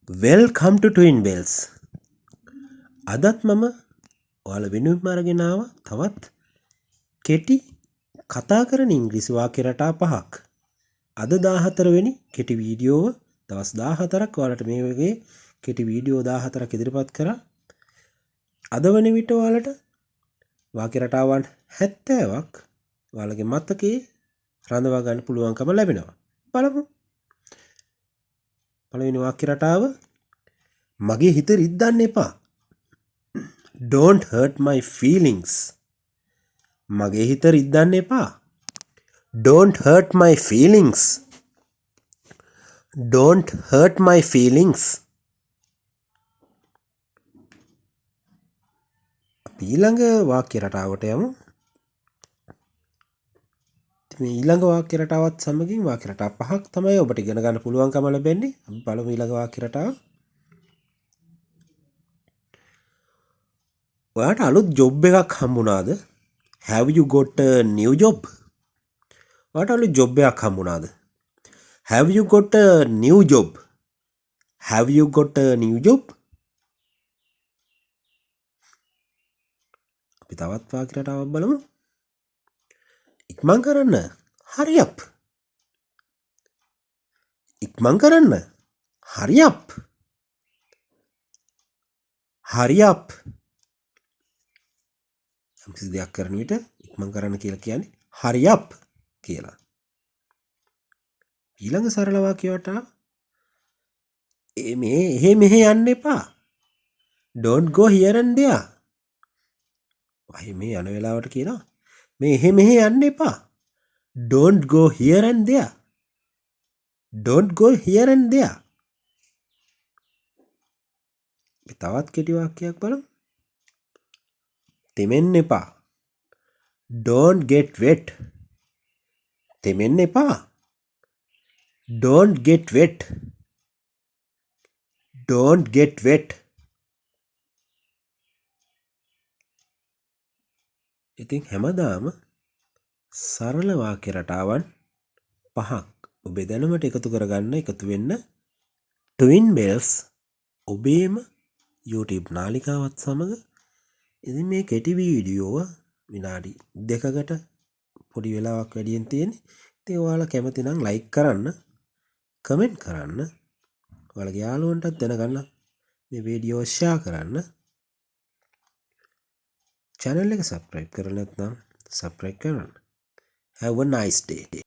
Welcome to TWINBELLS. අදත් මම ඔයාලා වෙනුවෙන්ම අරගෙන ආවා තවත් කෙටි කතා කරන ඉංග්‍රීසි වාක්‍ය රටා පහක්. අද 14 වෙනි කෙටි වීඩියෝව දවස් 14ක් ඔයාලට මේ වගේ කෙටි වීඩියෝ 14ක් ඉදිරිපත් කරා. අද වෙන විට ඔයාලට වාක්‍ය රටාවන් 70ක් ඔයාලගේ මතකයේ රඳවා ගන්න පුළුවන්කම ලැබෙනවා. බලමු. පළවෙනි වාක්‍ය රටාව මගේ හිත රිද්දන්න එපා. Don't hurt my feelings. මගේ හිත රිද්දන්න එපා. Don't hurt my feelings. Don't hurt my feelings. ඊළඟ වාක්‍ය රටාවට යමු. මේ ඊළඟ වාක්‍ය රටාවත් සමගින් වාක්‍ය රටා පහක් තමයි ඔබට ඉගෙන ගන්න පුළුවන්කම ලැබෙන්නේ. අපි බලමු ඊළඟ වාක්‍ය රටාව. ඔයාට අලුත් ජොබ් එකක් හම්බුණාද? Have you got a new job? ඔයාට අලුත් ජොබ් එකක් හම්බුණාද? Have you got a new job? Have you got a new job? අපි තවත් වාක්‍ය රටාවක් බලමු. ඉක්මන් කරන්න. Hurry up. ඉක්මන් කරන්න. Hurry up. Hurry up. කිසි දෙයක් කරන විට ඉක්මන් කරන්න කියලා කියන්නේ hurry up කියලා. ඊළඟ සරල වාක්‍යයට එහෙ මෙහෙ යන්න එපා. Don't go here and there. අය මේ යන වෙලාවට කියනවා මේ එහෙ මෙහෙ යන්න එපා. Don't go here and there. Don't go here and there. තවත් කෙටි වාක්‍යයක් බලමු. තෙමෙන්න එපා. Don't get wet. තෙමෙන්න එපා. Don't get wet. Don't get wet. ඉතින් හැමදාම සරල වාක්‍ය රටාවන් පහක් ඔබේ දැනුමට එකතු කරගන්න එකතු වෙන්න TWINBELLS ඔබේම YouTube නාලිකාවත් සමග ඉතින් මේ කෙටි වීඩියෝව විනාඩි 2කට පොඩි වෙලාවක් වැඩියෙන් තියෙන්නේ. ඉතින් ඔයාලා කැමති නම් ලයික් කරන්න, කමෙන්ට් කරන්න, ඔයාලගේ යාළුවන්ටත් දැනගන්න මේ වීඩියෝ ෂෙයා කරන්න. channel එක subscribe කරලා නැත්නම් subscribe කරන්න. Have a nice day.